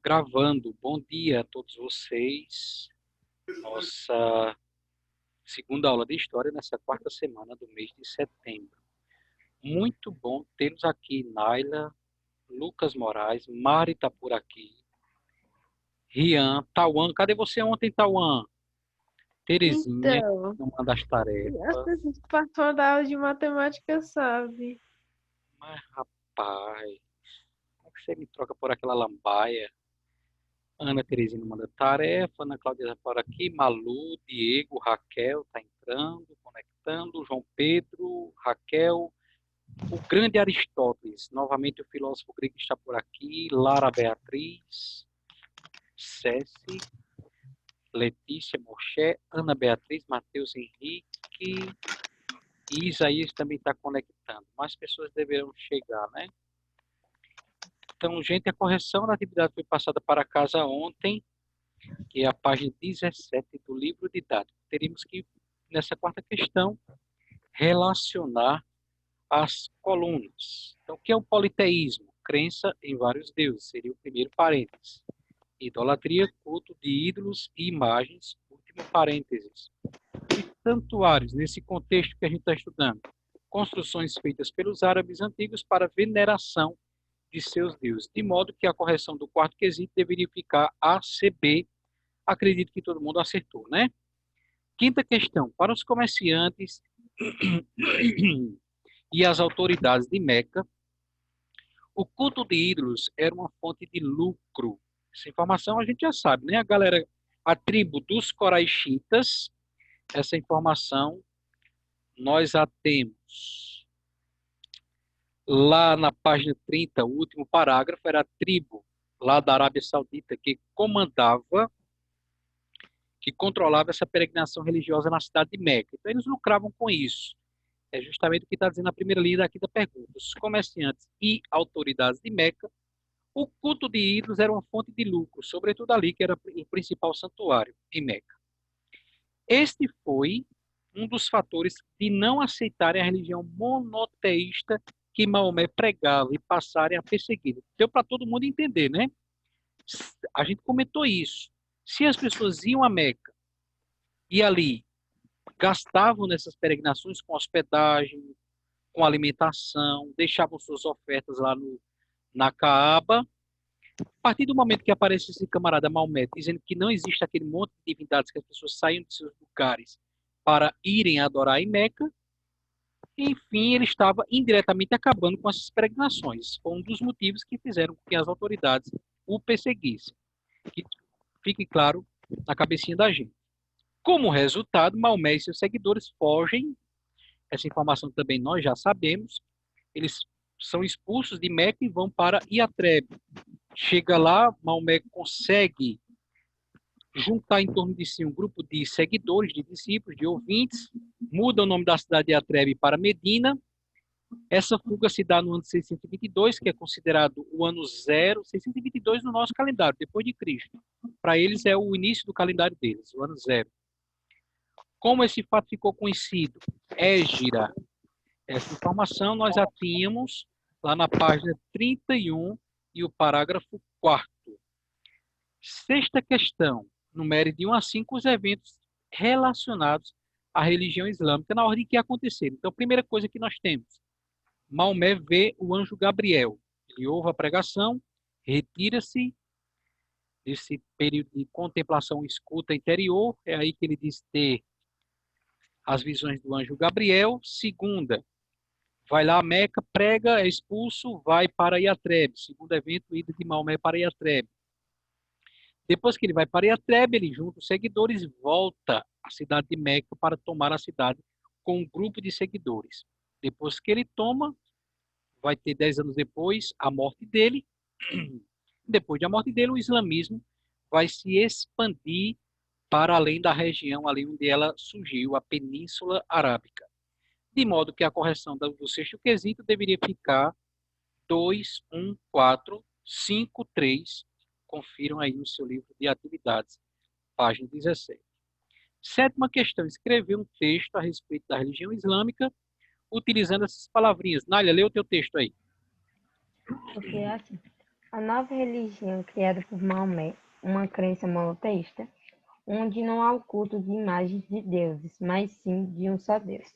Gravando. Bom dia a todos vocês. Nossa segunda aula de história nessa quarta semana do mês de setembro. Muito bom tê-los aqui, Naila, Lucas Moraes, Mari está por aqui, Rian, Tauan. Cadê você ontem, Tauan? Terezinha, Então, não manda as as tarefas. pessoas que participam da aula de matemática sabem. Mas, rapaz, como é que você me troca por aquela lambaia? Ana Terezinha manda tarefa, Ana Cláudia está por aqui, Malu, Diego, Raquel está entrando, conectando, João Pedro, Raquel, o grande Aristóteles, novamente o filósofo grego está por aqui, Lara Beatriz, Ceci, Letícia, Moché, Ana Beatriz, Matheus Henrique, e Isaías também está conectando. Mais pessoas deverão chegar, né? Então, gente, a correção da atividade foi passada para casa ontem, que é a página 17 do livro didático. Teríamos que, nessa quarta questão, relacionar as colunas. Então, o que é o politeísmo? Crença em vários deuses, seria o primeiro parênteses. Idolatria, culto de ídolos e imagens, último parênteses. E santuários, nesse contexto que a gente está estudando. Construções feitas pelos árabes antigos para veneração de seus deuses. De modo que a correção do quarto quesito deveria ficar ACB. Acredito que todo mundo acertou, né? Quinta questão. Para os comerciantes e as autoridades de Meca, o culto de ídolos era uma fonte de lucro. Essa informação a gente já sabe, né? A galera, a tribo dos coraixitas, essa informação nós a temos. Lá na página 30, o último parágrafo, era a tribo lá da Arábia Saudita que comandava, que controlava essa peregrinação religiosa na cidade de Meca. Então, eles lucravam com isso. É justamente o que está dizendo a primeira linha daqui da pergunta. Os comerciantes e autoridades de Meca, o culto de ídolos era uma fonte de lucro, sobretudo ali, que era o principal santuário, em Meca. Este foi um dos fatores de não aceitarem a religião monoteísta que Maomé pregava e passarem a persegui-lo. Deu para todo mundo entender, né? A gente comentou isso. Se as pessoas iam a Meca e ali gastavam nessas peregrinações com hospedagem, com alimentação, deixavam suas ofertas lá na Caaba. A partir do momento que aparece esse camarada Maomé dizendo que não existe aquele monte de divindades que as pessoas saem de seus lugares para irem adorar em Meca, enfim, ele estava indiretamente acabando com essas peregrinações. Foi um dos motivos que fizeram com que as autoridades o perseguissem. Que fique claro na cabecinha da gente. Como resultado, Maomé e seus seguidores fogem. Essa informação também nós já sabemos. Eles são expulsos de Meca e vão para Iatrebe. Chega lá, Maomé consegue juntar em torno de si um grupo de seguidores, de discípulos, de ouvintes, muda o nome da cidade de Iatrebe para Medina. Essa fuga se dá no ano 622, que é considerado o ano zero, 622 no nosso calendário, depois de Cristo. Para eles é o início do calendário deles, o ano zero. Como esse fato ficou conhecido? Égira. Essa informação nós já tínhamos lá na página 31 e o parágrafo 4º. Sexta questão. Numere de 1 a 5 os eventos relacionados à religião islâmica na ordem que aconteceram. Então, a primeira coisa que nós temos, Maomé vê o anjo Gabriel. Ele ouve a pregação, retira-se desse período de contemplação e escuta interior. É aí que ele diz ter as visões do anjo Gabriel. Segunda, vai lá a Meca, prega, é expulso, vai para Iatrebe. Segundo evento, ida de Maomé para Iatrebe. Depois que ele vai para Iatrebe, ele junta os seguidores e volta à cidade de Meca para tomar a cidade com um grupo de seguidores. Depois que ele toma, vai ter 10 anos depois a morte dele. Depois da morte dele, o islamismo vai se expandir para além da região ali onde ela surgiu, a Península Arábica. De modo que a correção do sexto quesito deveria ficar 2, 1, 4, 5, 3. Confiram aí no seu livro de atividades, página 17. Sétima questão. Escrever um texto a respeito da religião islâmica utilizando essas palavrinhas. Nália, lê o teu texto aí. Porque é assim. A nova religião criada por Maomé, uma crença monoteísta, onde não há o culto de imagens de deuses, mas sim de um só Deus.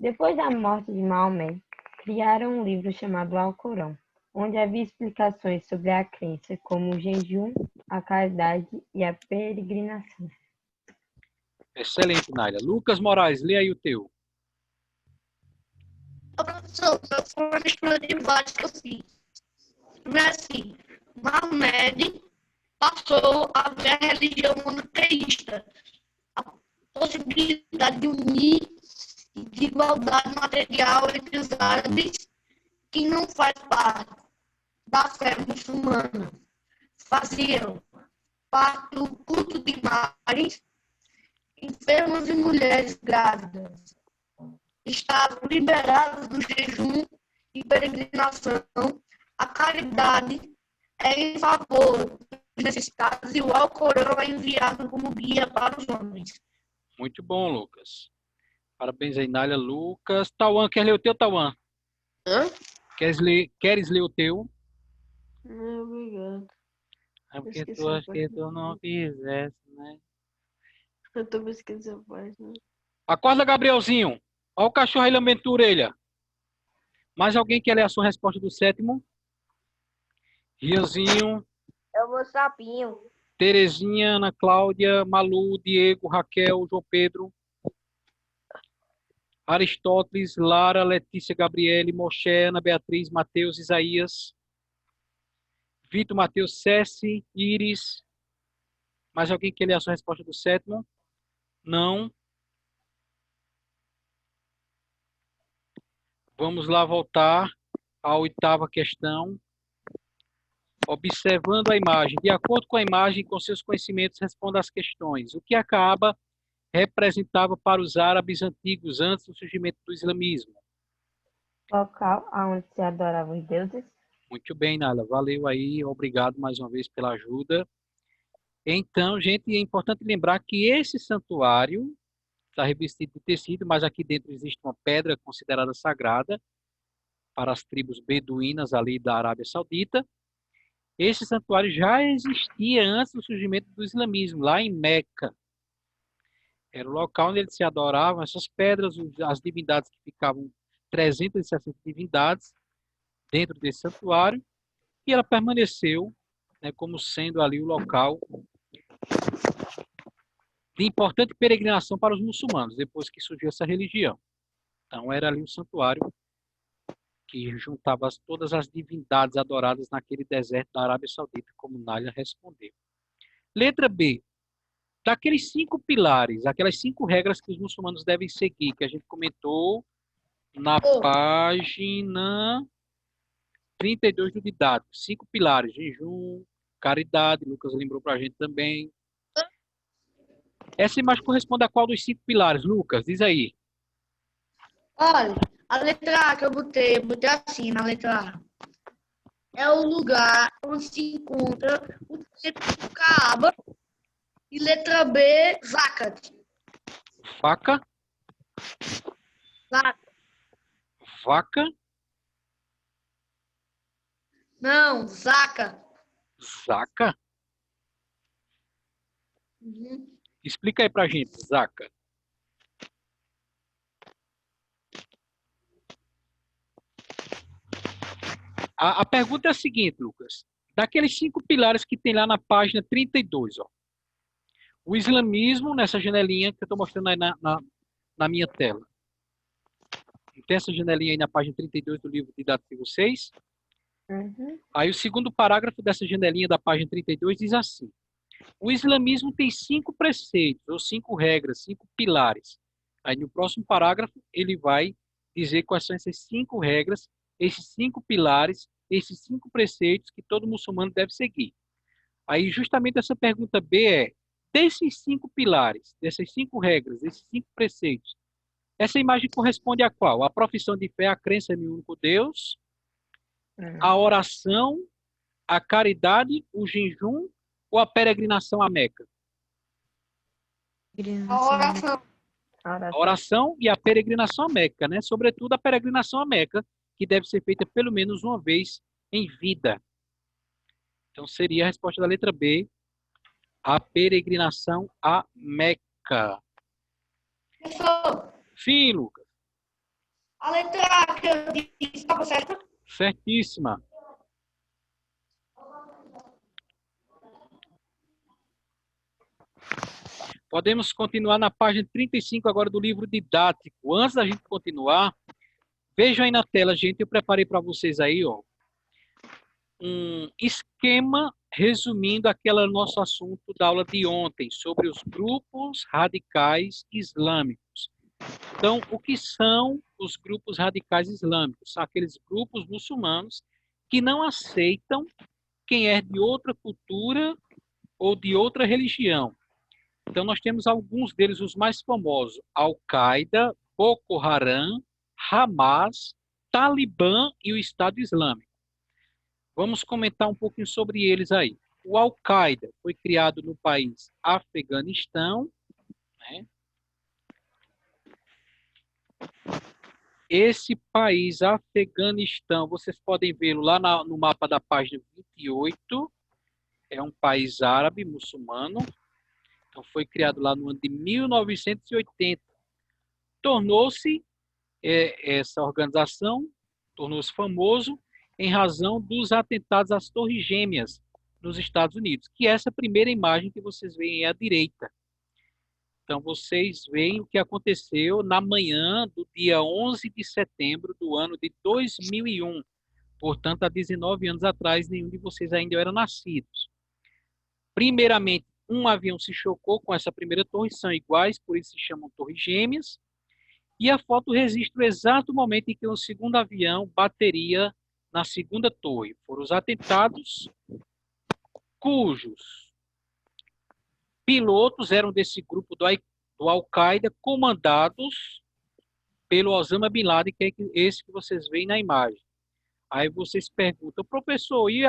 Depois da morte de Maomé, criaram um livro chamado Alcorão, onde havia explicações sobre a crença, como o jejum, a caridade e a peregrinação. Excelente, Nália. Lucas Moraes, lê aí o teu. Professor, foram as debates que eu fiz. Primeiro assim, Maomé passou a ver a religião monoteísta, a possibilidade de unir e de igualdade material entre os árabes que não faz parte da fé muçulmana. Faziam parte do culto de imagens, enfermos e mulheres grávidas. Estavam liberados do jejum e peregrinação. A caridade é em favor dos necessitados e o Alcorão é enviado como guia para os homens. Muito bom, Lucas. Parabéns aí, Nália. Lucas. Tauan, quer ler o teu, Tauan? Queres ler o teu? Não, obrigado. É porque Esqueci tu a acha que página. tu não fizesse, né? Eu tô pesquisando a página. Acorda, Gabrielzinho. Olha o cachorro aí lambendo tua orelha. Mais alguém quer ler a sua resposta do sétimo? Rianzinho, É o meu sapinho. Terezinha, Ana Cláudia, Malu, Diego, Raquel, João Pedro, Aristóteles, Lara, Letícia, Gabriele, Moshe, Ana Beatriz, Mateus, Isaías, Vitor, Mateus, Cessi, Iris. Mais alguém quer ler a sua resposta do sétimo? Não. Vamos lá voltar à oitava questão. Observando a imagem. De acordo com a imagem, com seus conhecimentos, responda às questões. O que a Caaba representava para os árabes antigos antes do surgimento do islamismo? Local onde se adoravam os deuses. Muito bem, Nala. Valeu aí. Obrigado mais uma vez pela ajuda. Então, gente, é importante lembrar que esse santuário está revestido de tecido, mas aqui dentro existe uma pedra considerada sagrada para as tribos beduínas ali da Arábia Saudita. Esse santuário já existia antes do surgimento do islamismo, lá em Meca. Era o local onde eles se adoravam, essas pedras, as divindades que ficavam, 360 divindades dentro desse santuário, e ela permaneceu, né, como sendo ali o local de importante peregrinação para os muçulmanos, depois que surgiu essa religião. Então, era ali o santuário que juntava todas as divindades adoradas naquele deserto da Arábia Saudita, como Nália respondeu. Letra B. Daqueles 5 pilares, aquelas 5 regras que os muçulmanos devem seguir, que a gente comentou na página 32 do didático. 5 pilares: jejum, caridade, Lucas lembrou para a gente também. Essa imagem corresponde a qual dos 5 pilares, Lucas? Diz aí. Olha, a letra A que eu botei assim na letra A. É o lugar onde se encontra o templo do Kaaba. E letra B, Zakat. Faca, vaca, Não, Zakat. zaca. Uhum. Explica aí pra gente, zaca. A pergunta é a seguinte, Lucas. Daqueles 5 pilares que tem lá na página 32, ó. O islamismo, nessa janelinha que eu estou mostrando aí na minha tela. Tem essa janelinha aí na página 32 do livro didático de vocês. Uhum. Aí o segundo parágrafo dessa janelinha da página 32 diz assim: o islamismo tem 5 preceitos, ou 5 regras, 5 pilares. Aí no próximo parágrafo ele vai dizer quais são essas 5 regras, esses 5 pilares, esses 5 preceitos que todo muçulmano deve seguir. Aí justamente essa pergunta B é: desses 5 pilares, dessas 5 regras, desses 5 preceitos, essa imagem corresponde a qual? A profissão de fé, a crença em um único Deus, a oração, a caridade, o jejum ou a peregrinação à Meca? A oração. A oração e a peregrinação à Meca, né? Sobretudo a peregrinação à Meca, que deve ser feita pelo menos uma vez em vida. Então seria a resposta da letra B, a peregrinação a Meca. Professor, Sim, Lucas. a letra A que eu disse estava certa? Certíssima. Podemos continuar na página 35 agora do livro didático. Antes da gente continuar, vejam aí na tela, gente, eu preparei para vocês aí, ó, um esquema resumindo aquele nosso assunto da aula de ontem, sobre os grupos radicais islâmicos. Então, o que são os grupos radicais islâmicos? São aqueles grupos muçulmanos que não aceitam quem é de outra cultura ou de outra religião. Então, nós temos alguns deles, os mais famosos: Al-Qaeda, Boko Haram, Hamas, Talibã e o Estado Islâmico. Vamos comentar um pouquinho sobre eles aí. O Al-Qaeda foi criado no país Afeganistão, né? Esse país, Afeganistão, vocês podem vê-lo lá no mapa da página 28, é um país árabe, muçulmano. Então, foi criado lá no ano de 1980. Tornou-se, essa organização, tornou-se famoso em razão dos atentados às Torres Gêmeas nos Estados Unidos, que essa primeira imagem que vocês veem é à direita. Então, vocês veem o que aconteceu na manhã do dia 11 de setembro do ano de 2001. Portanto, há 19 anos atrás, nenhum de vocês ainda eram nascidos. Primeiramente, um avião se chocou com essa primeira torre, são iguais, por isso se chamam torres gêmeas. E a foto registra o exato momento em que o segundo avião bateria na segunda torre. Foram os atentados cujos pilotos eram desse grupo do Al-Qaeda, comandados pelo Osama Bin Laden, que é esse que vocês veem na imagem. Aí vocês perguntam, professor, e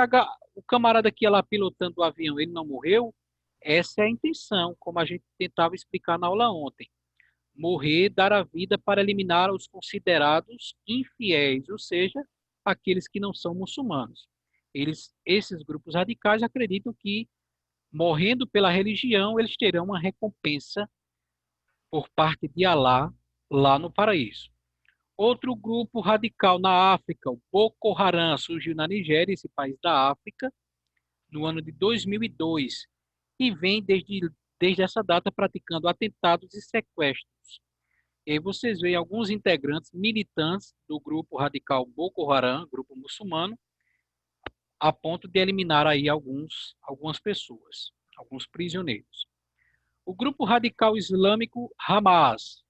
o camarada que ia lá pilotando o avião, ele não morreu? Essa é a intenção, como a gente tentava explicar na aula ontem. Morrer, dar a vida para eliminar os considerados infiéis, ou seja, aqueles que não são muçulmanos. Esses grupos radicais acreditam que, morrendo pela religião, eles terão uma recompensa por parte de Alá lá no paraíso. Outro grupo radical na África, o Boko Haram, surgiu na Nigéria, esse país da África, no ano de 2002, e vem desde essa data praticando atentados e sequestros. E aí vocês veem alguns integrantes militantes do grupo radical Boko Haram, grupo muçulmano, a ponto de eliminar aí algumas pessoas, alguns prisioneiros. O grupo radical islâmico Hamas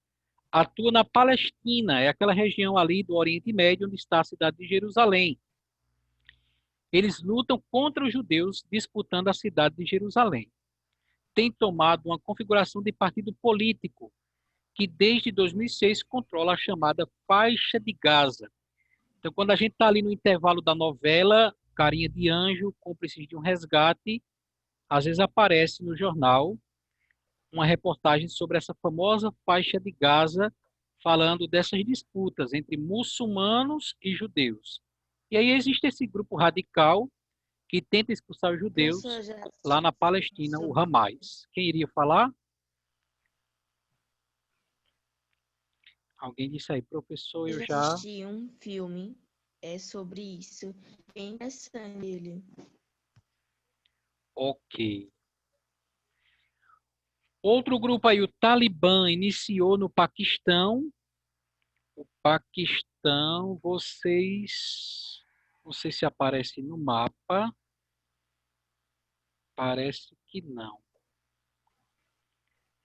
atua na Palestina, é aquela região ali do Oriente Médio onde está a cidade de Jerusalém. Eles lutam contra os judeus disputando a cidade de Jerusalém. Tem tomado uma configuração de partido político que desde 2006 controla a chamada faixa de Gaza. Então, quando a gente está ali no intervalo da novela Carinha de Anjo, Cúmplices de um Resgate, às vezes aparece no jornal uma reportagem sobre essa famosa faixa de Gaza, falando dessas disputas entre muçulmanos e judeus. E aí existe esse grupo radical que tenta expulsar os judeus lá na Palestina, o Hamas. Quem iria falar? Alguém disse aí, professor, eu já assisti um filme sobre isso. É interessante ele. Ok. Outro grupo aí, o Talibã, iniciou no Paquistão. O Paquistão, não sei se aparece no mapa. Parece que não.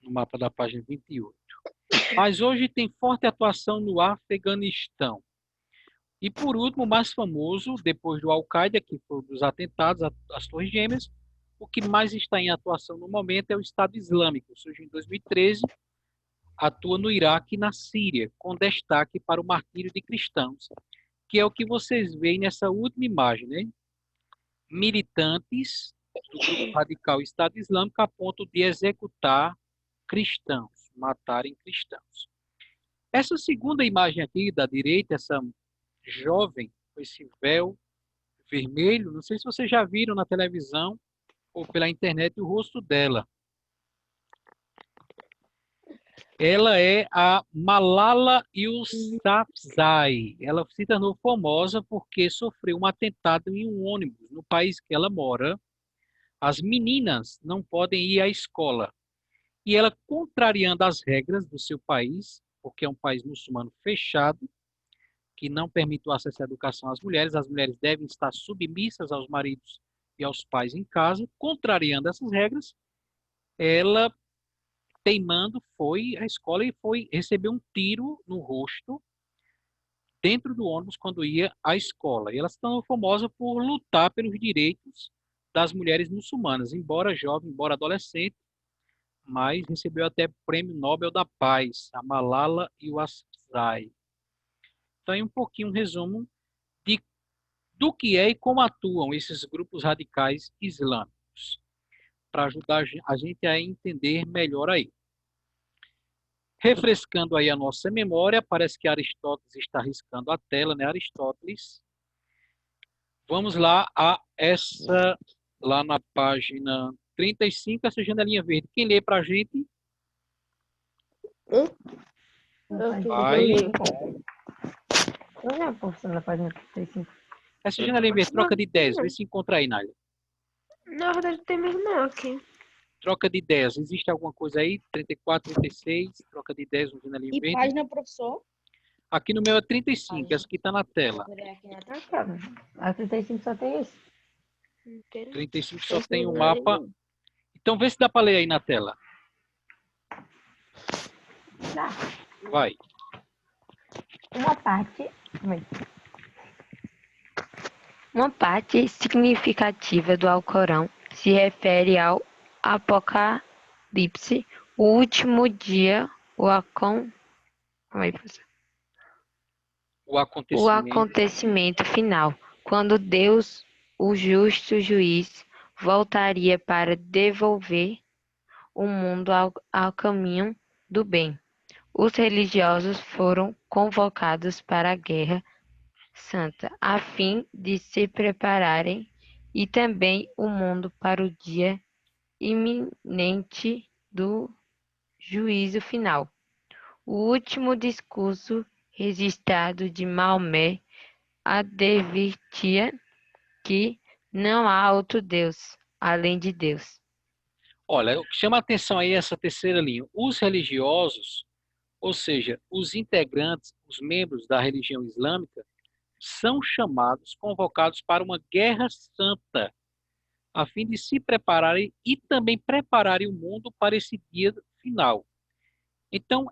No mapa da página 28. Mas hoje tem forte atuação no Afeganistão. E por último, o mais famoso, depois do Al-Qaeda, que foi dos atentados às Torres Gêmeas, o que mais está em atuação no momento é o Estado Islâmico. Surgiu em 2013, atua no Iraque e na Síria, com destaque para o martírio de cristãos, que é o que vocês veem nessa última imagem, né? Militantes do grupo radical Estado Islâmico a ponto de executar cristãos, matarem cristãos. Essa segunda imagem aqui da direita, essa jovem com esse véu vermelho. Não sei se vocês já viram na televisão ou pela internet o rosto dela. Ela é a Malala Yousafzai. Ela se tornou famosa porque sofreu um atentado em um ônibus no país que ela mora. As meninas não podem ir à escola. E ela, contrariando as regras do seu país, porque é um país muçulmano fechado, que não permite o acesso à educação às mulheres, as mulheres devem estar submissas aos maridos e aos pais em casa. Contrariando essas regras, ela, teimando, foi à escola e receber um tiro no rosto dentro do ônibus quando ia à escola. E ela se tornou famosa por lutar pelos direitos das mulheres muçulmanas, embora jovem, embora adolescente, mas recebeu até o Prêmio Nobel da Paz, a Malala Yousafzai. Então, é um pouquinho um resumo do que é e como atuam esses grupos radicais islâmicos, para ajudar a gente a entender melhor aí. Refrescando aí a nossa memória, parece que Aristóteles está riscando a tela, né? Aristóteles. Vamos lá lá na página 35, essa janelinha verde. Quem lê para a gente? Vai. Olha a porção da página 35. Essa janelinha verde, troca de ideias. Vê se encontra aí, Nália. Na verdade, tem mesmo não aqui. Troca de ideias. Existe alguma coisa aí? 34, 36, troca de ideias no janelinha E verde. página, professor? Aqui no meu é 35, essa aqui está na tela. A 35 só tem isso. 35 só tem o mapa. Então vê se dá para ler aí na tela. Dá. Vai. Uma parte significativa do Alcorão se refere ao Apocalipse, o último dia, o acontecimento final, quando Deus, o justo juiz, voltaria para devolver o mundo ao caminho do bem. Os religiosos foram convocados para a Guerra Santa, a fim de se prepararem, e também o mundo para o dia iminente do juízo final. O último discurso registrado de Maomé advertia que não há outro Deus além de Deus. Olha, o que chama a atenção aí é essa terceira linha. Os religiosos, ou seja, os integrantes, os membros da religião islâmica, são chamados, convocados para uma guerra santa, a fim de se prepararem e também prepararem o mundo para esse dia final. Então,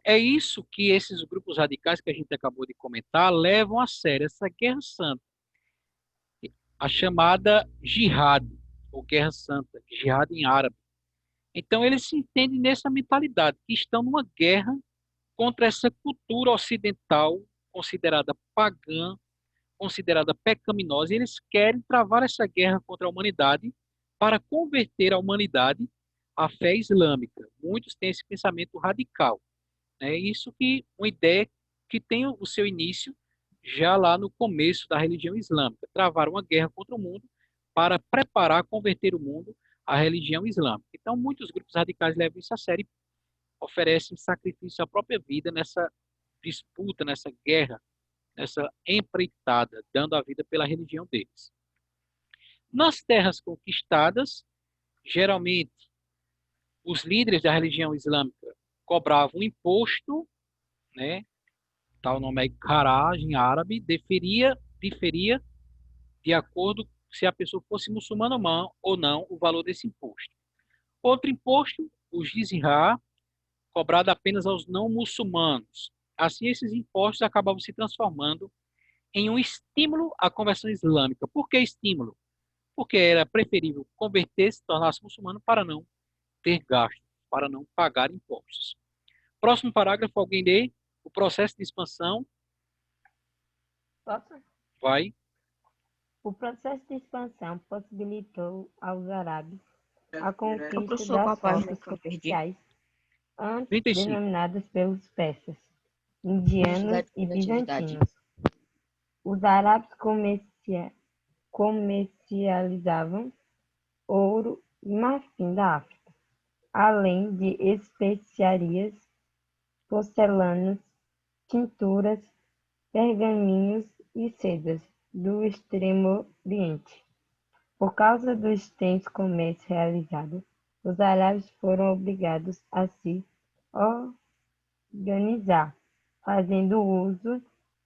é isso que esses grupos radicais que a gente acabou de comentar levam a sério, essa guerra santa, a chamada jihad, ou guerra santa, jihad em árabe. Então, eles se entendem nessa mentalidade, que estão numa guerra contra essa cultura ocidental considerada pagã, considerada pecaminosa, e eles querem travar essa guerra contra a humanidade para converter a humanidade à fé islâmica. Muitos têm esse pensamento radical. É isso que uma ideia que tem o seu início já lá no começo da religião islâmica, travar uma guerra contra o mundo para preparar, converter o mundo à religião islâmica. Então, muitos grupos radicais levam isso a sério e oferecem sacrifício à própria vida nessa disputa, nessa guerra, nessa empreitada, dando a vida pela religião deles. Nas terras conquistadas, geralmente, os líderes da religião islâmica cobravam um imposto, né? Tal nome aí, Kharaj em árabe, diferia de acordo se a pessoa fosse muçulmana ou não o valor desse imposto. Outro imposto, o jizya, cobrado apenas aos não muçulmanos. Assim, esses impostos acabavam se transformando em um estímulo à conversão islâmica. Por que estímulo? Porque era preferível converter-se, tornar-se muçulmano para não ter gastos, para não pagar impostos. Próximo parágrafo, alguém lê? O processo de expansão. Posso? Vai. O processo de expansão possibilitou aos árabes a conquista Professor, qual das página rotas que eu perdi? comerciais, antes 35. denominadas pelos persas, indianos Velocidade, e relatividade. bizantinos. Os árabes comercializavam ouro e marfim da África, além de especiarias, porcelanas, tinturas, pergaminhos e sedas do Extremo Oriente. Por causa do extenso comércio realizado, os árabes foram obrigados a se organizar, fazendo uso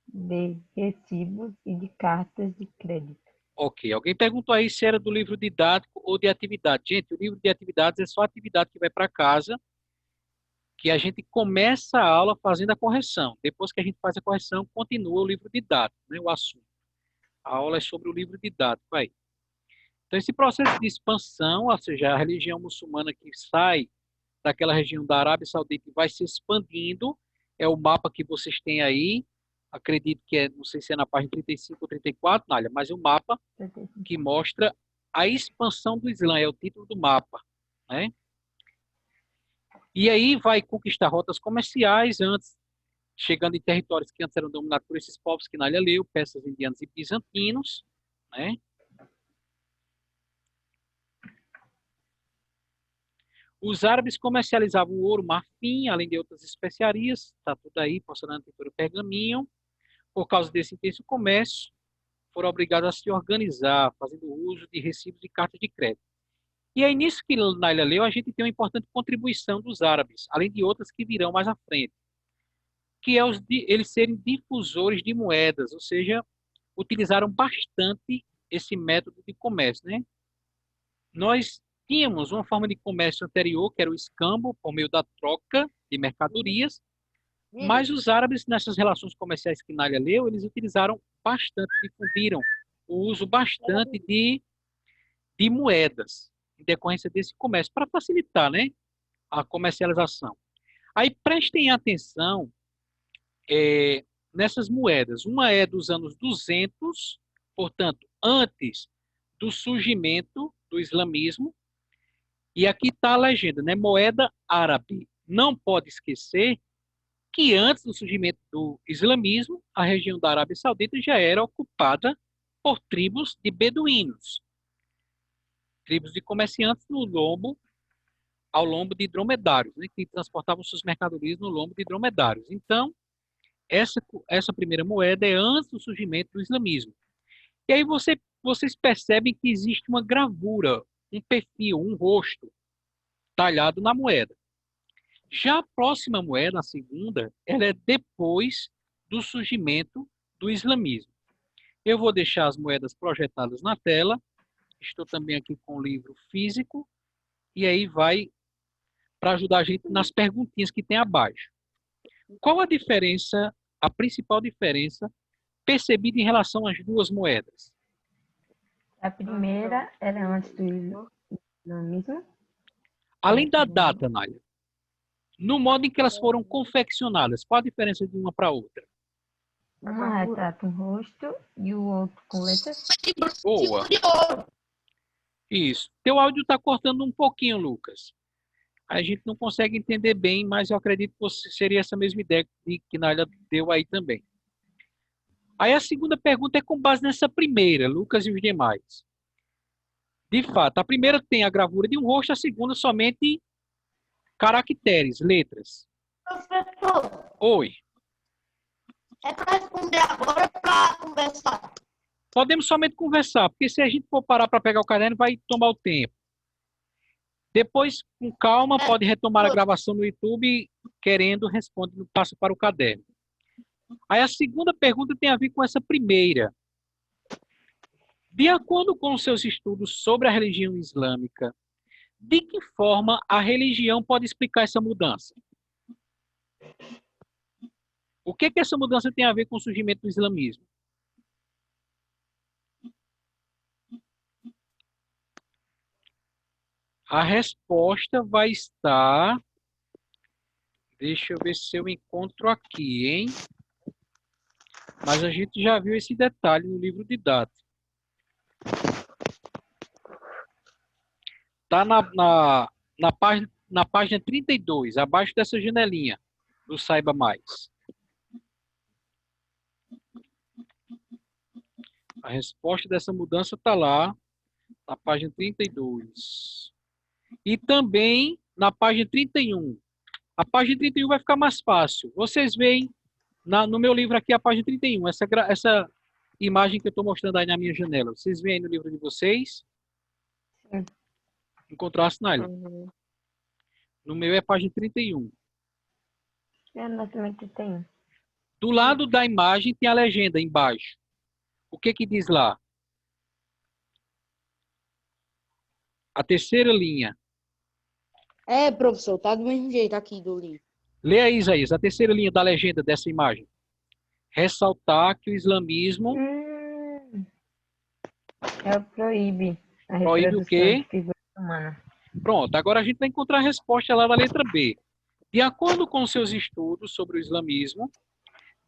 de recibos e de cartas de crédito. Ok. Alguém perguntou aí se era do livro didático ou de atividade. Gente, o livro de atividades é só a atividade que vai para casa, que a gente começa a aula fazendo a correção. Depois que a gente faz a correção, continua o livro didático, né, o assunto. A aula é sobre o livro didático aí. Então, esse processo de expansão, ou seja, a religião muçulmana que sai daquela região da Arábia Saudita e vai se expandindo, é o mapa que vocês têm aí. Acredito que é, não sei se é na página 35 ou 34, Nália, mas é um mapa que mostra a expansão do Islã, é o título do mapa, né? E aí vai conquistar rotas comerciais, antes chegando em territórios que antes eram dominados por esses povos que Nália leu, persas, indianos e bizantinos, né? Os árabes comercializavam o ouro, marfim, além de outras especiarias, está tudo aí, porcelana, tintura, pergaminho. Por causa desse intenso comércio, foram obrigados a se organizar, fazendo uso de recibos e cartas de crédito. E aí, nisso que Nália leu, a gente tem uma importante contribuição dos árabes, além de outras que virão mais à frente, que é eles serem difusores de moedas, ou seja, utilizaram bastante esse método de comércio, né? Nós tínhamos uma forma de comércio anterior, que era o escambo, por meio da troca de mercadorias, mas os árabes, nessas relações comerciais que Nália leu, eles utilizaram bastante, difundiram o uso bastante de moedas, em decorrência desse comércio, para facilitar, né, a comercialização. Aí prestem atenção nessas moedas. Uma é dos anos 200, portanto, antes do surgimento do islamismo, e aqui está a legenda, né, moeda árabe. Não pode esquecer que antes do surgimento do islamismo, a região da Arábia Saudita já era ocupada por tribos de beduínos, tribos de comerciantes ao lombo de dromedários, né, que transportavam suas mercadorias no lombo de dromedários. Então, essa primeira moeda é antes do surgimento do islamismo. E aí vocês percebem que existe uma gravura, um perfil, um rosto talhado na moeda. Já a próxima moeda, a segunda, ela é depois do surgimento do islamismo. Eu vou deixar as moedas projetadas na tela. Estou também aqui com o livro físico. E aí vai para ajudar a gente nas perguntinhas que tem abaixo. Qual a diferença, a principal diferença percebida em relação às duas moedas? A primeira era antes do islamismo. Além da data, Nália, no modo em que elas foram confeccionadas, qual a diferença de uma para outra? Uma retrata um rosto e o outro com letras. Boa. Isso. Teu áudio está cortando um pouquinho, Lucas. A gente não consegue entender bem, mas eu acredito que seria essa mesma ideia que Nália deu aí também. Aí a segunda pergunta é com base nessa primeira, Lucas e os demais. De fato, a primeira tem a gravura de um rosto, a segunda somente caracteres, letras. Professor, Oi. é para responder agora ou para conversar? Podemos somente conversar, porque se a gente for parar para pegar o caderno, vai tomar o tempo. Depois, com calma, pode retomar a gravação no YouTube, querendo, responde, passa para o caderno. Aí a segunda pergunta tem a ver com essa primeira. De acordo com os seus estudos sobre a religião islâmica, de que forma a religião pode explicar essa mudança? O que essa mudança tem a ver com o surgimento do islamismo? A resposta vai estar... Deixa eu ver se eu encontro aqui, hein? Mas a gente já viu esse detalhe no livro didático. Está na página 32, abaixo dessa janelinha do Saiba Mais. A resposta dessa mudança está lá na página 32. E também na página 31. A página 31 vai ficar mais fácil. Vocês veem no meu livro aqui a página 31, essa imagem que eu estou mostrando aí na minha janela. Vocês veem aí no livro de vocês? Sim. Encontrasse, Naila? Uhum. No meu é página 31. Eu não também tenho. Do lado da imagem tem a legenda embaixo. O que que diz lá? A terceira linha. É, professor, tá do mesmo jeito aqui do livro. Lê aí, Isaías, a terceira linha da legenda dessa imagem. Ressaltar que o islamismo Proíbe a proíbe o reprodução quê? de figuras humanas. Pronto, agora a gente vai encontrar a resposta lá da letra B. De acordo com seus estudos sobre o islamismo,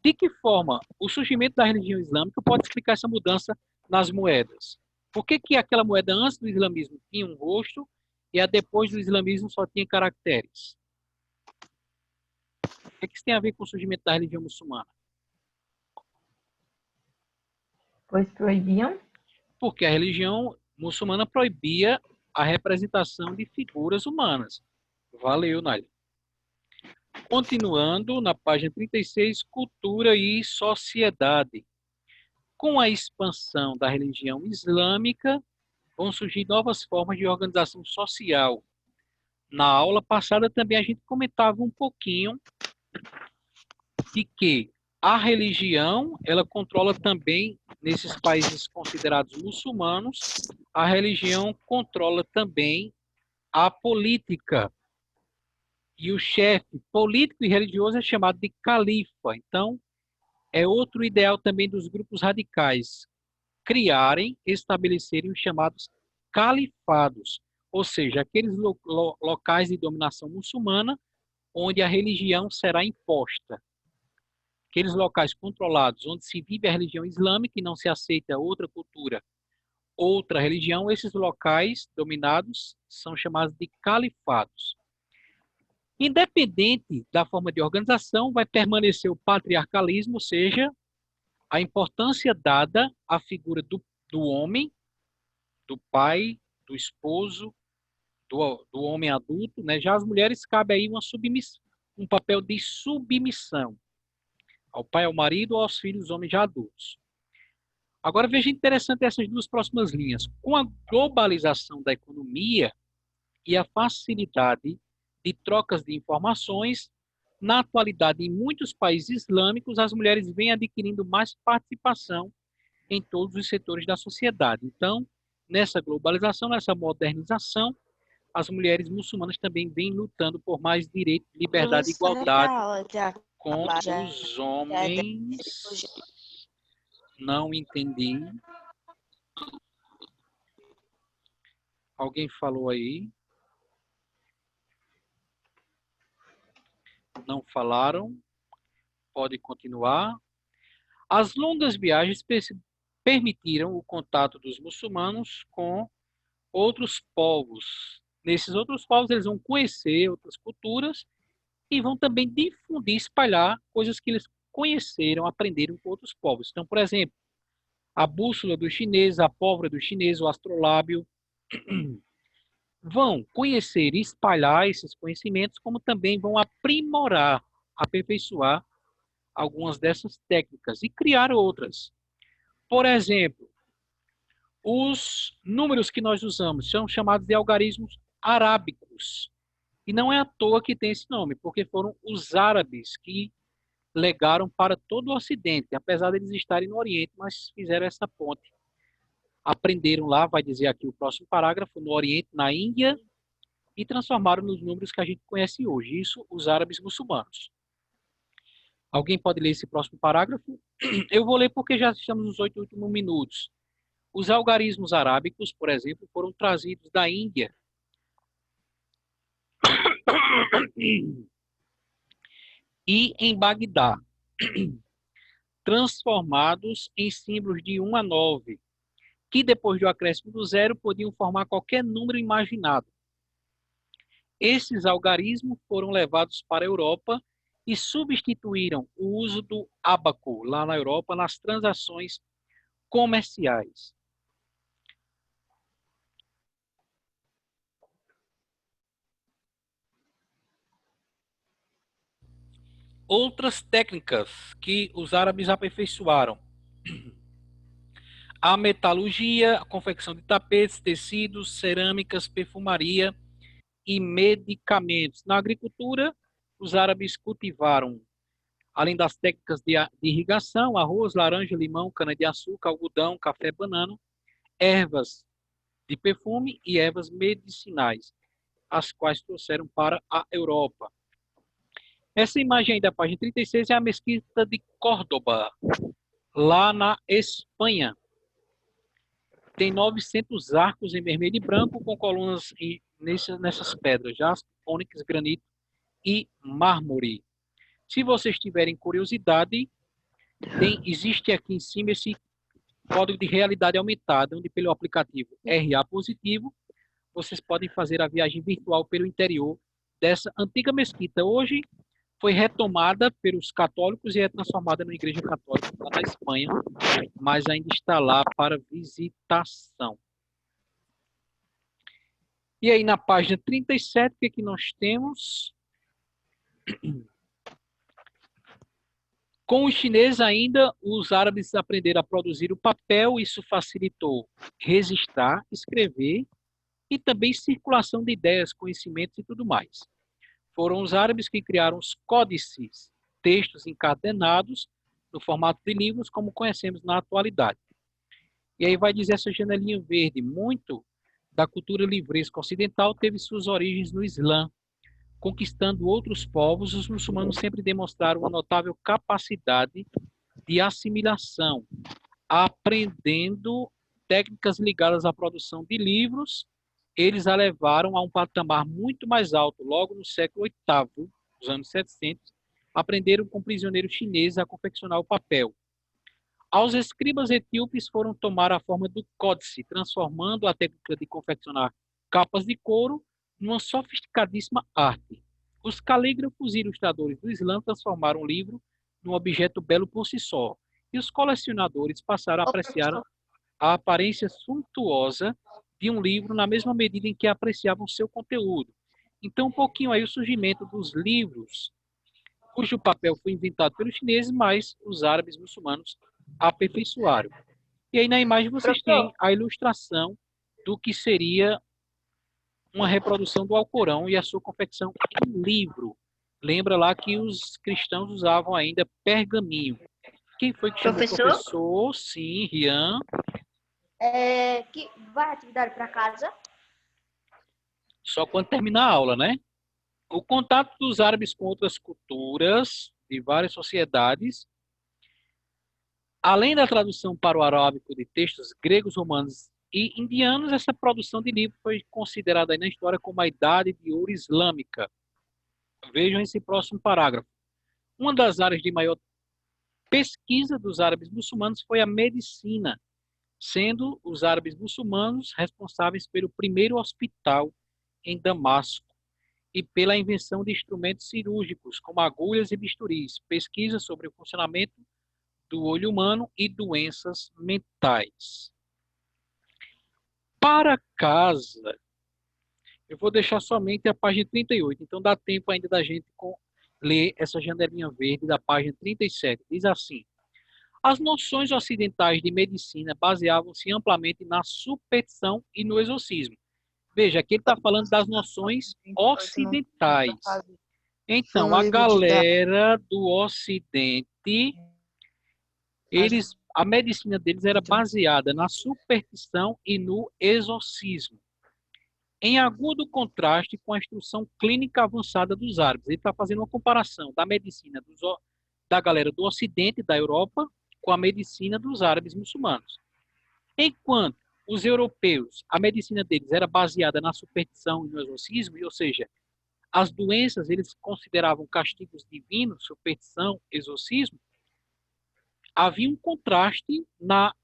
de que forma o surgimento da religião islâmica pode explicar essa mudança nas moedas? Por que que aquela moeda antes do islamismo tinha um rosto e a depois do islamismo só tinha caracteres? O que isso tem a ver com o surgimento da religião muçulmana? Pois proibiam? Porque a religião muçulmana proibia a representação de figuras humanas. Valeu, Nália. Continuando, na página 36, cultura e sociedade. Com a expansão da religião islâmica, vão surgir novas formas de organização social. Na aula passada também a gente comentava um pouquinho de que a religião, ela controla também, nesses países considerados muçulmanos, a religião controla também a política. E o chefe político e religioso é chamado de califa. Então, é outro ideal também dos grupos radicais, criarem, estabelecerem os chamados califados, ou seja, aqueles locais de dominação muçulmana onde a religião será imposta. Aqueles locais controlados onde se vive a religião islâmica e não se aceita outra cultura, outra religião, esses locais dominados são chamados de califados. Independente da forma de organização, vai permanecer o patriarcalismo, ou seja, a importância dada à figura do homem, do pai, do esposo, do homem adulto, né? Já as mulheres cabe aí um papel de submissão ao pai, ao marido ou aos filhos, homens já adultos. Agora veja interessante essas duas próximas linhas. Com a globalização da economia e a facilidade de trocas de informações, na atualidade, em muitos países islâmicos, as mulheres vêm adquirindo mais participação em todos os setores da sociedade. Então, nessa globalização, nessa modernização, as mulheres muçulmanas também vêm lutando por mais direito, liberdade e igualdade com os homens. Não entendi. Alguém falou aí? Não falaram? Pode continuar. As longas viagens permitiram o contato dos muçulmanos com outros povos. Nesses outros povos, eles vão conhecer outras culturas e vão também difundir, espalhar coisas que eles conheceram, aprenderam com outros povos. Então, por exemplo, a bússola dos chineses, a pólvora dos chineses, o astrolábio, vão conhecer e espalhar esses conhecimentos, como também vão aprimorar, aperfeiçoar algumas dessas técnicas e criar outras. Por exemplo, os números que nós usamos são chamados de algarismos arábicos. E não é à toa que tem esse nome, porque foram os árabes que legaram para todo o Ocidente, apesar de eles estarem no Oriente, mas fizeram essa ponte. Aprenderam lá, vai dizer aqui o próximo parágrafo, no Oriente, na Índia, e transformaram nos números que a gente conhece hoje. Isso, os árabes muçulmanos. Alguém pode ler esse próximo parágrafo? Eu vou ler porque já estamos nos 8 últimos minutos. Os algarismos arábicos, por exemplo, foram trazidos da Índia. E em Bagdá, transformados em símbolos de 1 a 9, que depois do acréscimo do zero podiam formar qualquer número imaginado. Esses algarismos foram levados para a Europa e substituíram o uso do ábaco lá na Europa nas transações comerciais. Outras técnicas que os árabes aperfeiçoaram: a metalurgia, a confecção de tapetes, tecidos, cerâmicas, perfumaria e medicamentos. Na agricultura, os árabes cultivaram, além das técnicas de irrigação, arroz, laranja, limão, cana-de-açúcar, algodão, café, banana, ervas de perfume e ervas medicinais, as quais trouxeram para a Europa. Essa imagem aí da página 36 é a mesquita de Córdoba, lá na Espanha. Tem 900 arcos em vermelho e branco com colunas nessas pedras, jaspe, ônix, granito e mármore. Se vocês tiverem curiosidade, existe aqui em cima esse código de realidade aumentada, onde pelo aplicativo RA Positivo, vocês podem fazer a viagem virtual pelo interior dessa antiga mesquita. Hoje foi retomada pelos católicos e é transformada numa igreja católica lá na Espanha, mas ainda está lá para visitação. E aí na página 37, o que é que nós temos? Com os chineses ainda, os árabes aprenderam a produzir o papel, isso facilitou registrar, escrever e também circulação de ideias, conhecimentos e tudo mais. Foram os árabes que criaram os códices, textos encadernados no formato de livros, como conhecemos na atualidade. E aí vai dizer essa janelinha verde, muito da cultura livresca ocidental teve suas origens no Islã. Conquistando outros povos, os muçulmanos sempre demonstraram uma notável capacidade de assimilação, aprendendo técnicas ligadas à produção de livros. Eles a levaram a um patamar muito mais alto. Logo no século VIII, nos anos 700, aprenderam com prisioneiros chineses a confeccionar o papel. Aos escribas etíopes foram tomar a forma do códice, transformando a técnica de confeccionar capas de couro numa sofisticadíssima arte. Os calígrafos e ilustradores do Islã transformaram o livro num objeto belo por si só, e os colecionadores passaram a apreciar a aparência suntuosa de um livro na mesma medida em que apreciavam seu conteúdo. Então, um pouquinho aí o surgimento dos livros, cujo papel foi inventado pelos chineses, mas os árabes muçulmanos aperfeiçoaram. E aí na imagem vocês têm a ilustração do que seria uma reprodução do Alcorão e a sua confecção em livro. Lembra lá que os cristãos usavam ainda pergaminho. Quem foi que chamou o professor? Sim, Rian. Que vai atividade para casa? Só quando terminar a aula, né? O contato dos árabes com outras culturas de várias sociedades, além da tradução para o arábico de textos gregos, romanos e indianos, essa produção de livro foi considerada aí na história como a Idade de Ouro Islâmica. Vejam esse próximo parágrafo. Uma das áreas de maior pesquisa dos árabes muçulmanos foi a medicina, sendo os árabes muçulmanos responsáveis pelo primeiro hospital em Damasco e pela invenção de instrumentos cirúrgicos, como agulhas e bisturis, pesquisa sobre o funcionamento do olho humano e doenças mentais. Para casa, eu vou deixar somente a página 38, então dá tempo ainda da gente ler essa janelinha verde da página 37. Diz assim: as noções ocidentais de medicina baseavam-se amplamente na superstição e no exorcismo. Veja, aqui ele está falando das noções ocidentais. Então, a galera do Ocidente, a medicina deles era baseada na superstição e no exorcismo, em agudo contraste com a instrução clínica avançada dos árabes. Ele está fazendo uma comparação da medicina da galera do Ocidente, da Europa, com a medicina dos árabes muçulmanos. Enquanto os europeus, a medicina deles era baseada na superstição e no exorcismo, ou seja, as doenças eles consideravam castigos divinos, superstição, exorcismo, havia um contraste na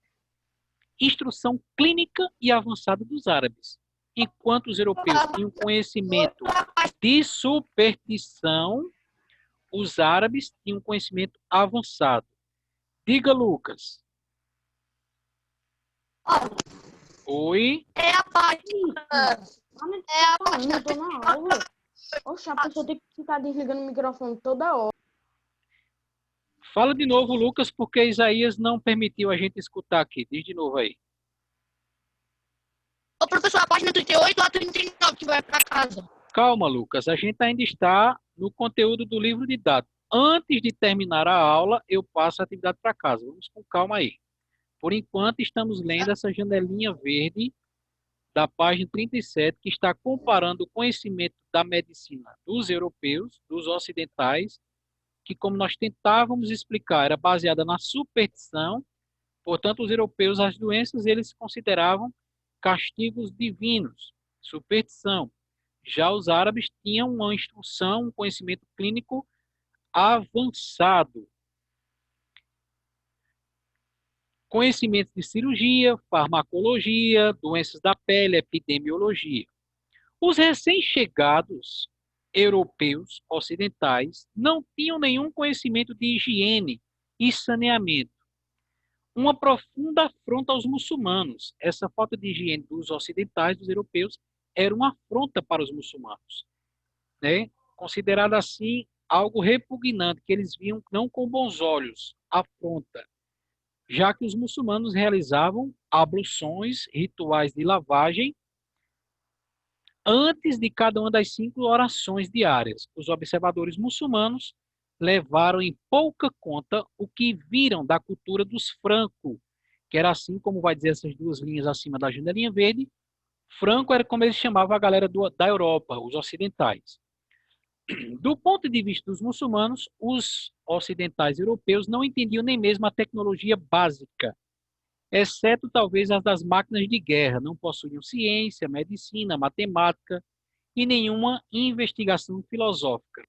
instrução clínica e avançada dos árabes. Enquanto os europeus tinham conhecimento de superstição, os árabes tinham conhecimento avançado. Diga, Lucas. Oi? É a página. É a página. Eu tô na aula. Oxe, a pessoa tem que ficar desligando o microfone toda hora. Fala de novo, Lucas, porque Isaías não permitiu a gente escutar aqui. Diz de novo aí. Ô, professor, a página 38 a 39 que vai para casa. Calma, Lucas. A gente ainda está no conteúdo do livro de dados. Antes de terminar a aula, eu passo a atividade para casa. Vamos com calma aí. Por enquanto, estamos lendo essa janelinha verde da página 37, que está comparando o conhecimento da medicina dos europeus, dos ocidentais, que, como nós tentávamos explicar, era baseada na superstição. Portanto, os europeus, as doenças, eles consideravam castigos divinos, superstição. Já os árabes tinham uma instrução, um conhecimento clínico avançado. Conhecimentos de cirurgia, farmacologia, doenças da pele, epidemiologia. Os recém-chegados europeus ocidentais não tinham nenhum conhecimento de higiene e saneamento. Uma profunda afronta aos muçulmanos. Essa falta de higiene dos ocidentais, dos europeus, era uma afronta para os muçulmanos, né? Considerado assim algo repugnante, que eles viam não com bons olhos, afronta, já que os muçulmanos realizavam abluções, rituais de lavagem, antes de cada uma das 5 orações diárias. Os observadores muçulmanos levaram em pouca conta o que viram da cultura dos Franco, que era assim como vai dizer essas duas linhas acima da janelinha verde. Franco era como eles chamavam a galera da Europa, os ocidentais. Do ponto de vista dos muçulmanos, os ocidentais europeus não entendiam nem mesmo a tecnologia básica, exceto talvez as das máquinas de guerra. Não possuíam ciência, medicina, matemática e nenhuma investigação filosófica.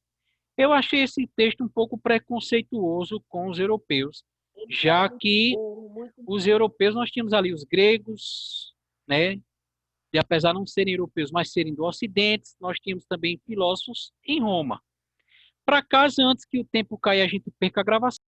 Eu achei esse texto um pouco preconceituoso com os europeus, já que os europeus, nós tínhamos ali os gregos, né? E apesar de não serem europeus, mas serem do Ocidente, nós tínhamos também filósofos em Roma. Para casa, antes que o tempo caia, a gente perca a gravação.